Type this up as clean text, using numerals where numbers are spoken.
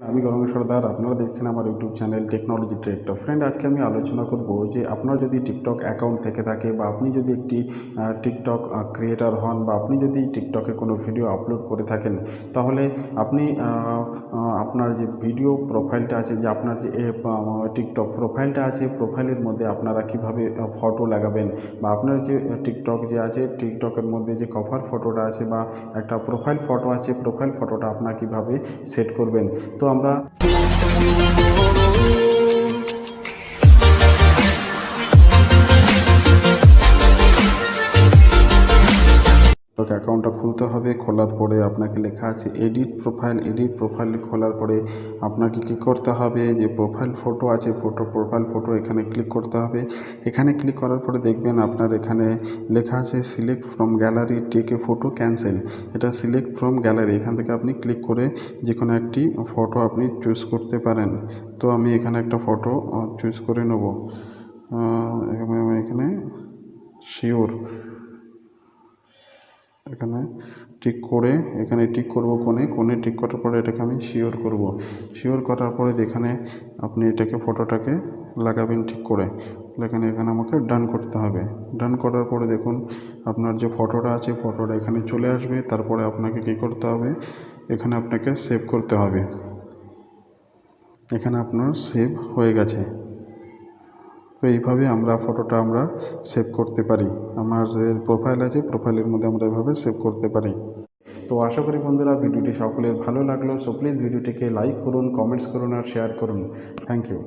আমি গৌরাঙ্গ সর্দার, আপনারা দেখছেন আমার YouTube channel technology tractor. Friend, আজকে আমি আলোচনা করব যে আপনার যদি টিকটক অ্যাকাউন্ট থেকে থাকে বা আপনি যদি একটি টিকটক ক্রিয়েটার হন বা আপনি যদি টিকটকে কোনো ভিডিও আপলোড করে থাকেন, তাহলে আপনি আপনার যে ভিডিও প্রোফাইলটা আছে, যে আপনার যে টিকটক প্রোফাইলটা আছে, প্রোফাইলের মধ্যে আপনারা কিভাবে ফটো লাগাবেন বা আপনার যে টিকটক যে আছে, টিকটকের মধ্যে যে কভার ফটোটা আছে বা একটা প্রোফাইল ফটো আছে, প্রোফাইল ফটোটা আপনারা কীভাবে সেট করবেন। তো আমরা অ্যাকাউন্টটা খুলতে হবে। খোলার পরে আপনাকে লেখা আছে এডিট প্রোফাইল খোলার পরে আপনাকে কী করতে হবে, যে প্রোফাইল ফটো আছে, প্রোফাইল ফটো এখানে ক্লিক করতে হবে। এখানে ক্লিক করার পরে দেখবেন আপনার এখানে লেখা আছে select from gallery take a photo cancel. এটা সিলেক্ট ফ্রম গ্যালারি, এখান থেকে আপনি ক্লিক করে যে কোনো একটি ফটো আপনি চুজ করতে পারেন। তো আমি এখানে একটা ফটো চুজ করে নেব। এখানে শিওর এখানে টিক করে, এখানে টিক করব, কোণে টিক করার পরে এটাকে আমি শিওর করব। শিওর করার পরে এখানে আপনি এটাকে ফটোটাকে লাগাবেন ঠিক করে। এখানে আমাকে ডান করতে হবে। ডান করার পরে দেখুন আপনার যে ফটোটা আছে, ফটোটা এখানে চলে আসবে। তারপরে আপনাকে কী করতে হবে, এখানে আপনাকে সেভ করতে হবে। এখানে আপনার সেভ হয়ে গেছে। তো এইভাবে ফটোটা আমরা সেভ করতে পারি। আমাদের প্রোফাইল আছে, প্রোফাইলের মধ্যে আমরা এভাবে সেভ করতে পারি। তো আশা করি বন্ধুরা ভিডিওটি সকলের ভালো লাগলো। সো প্লিজ ভিডিওটিকে লাইক করুন, কমেন্টস করুন আর শেয়ার করুন। Thank you.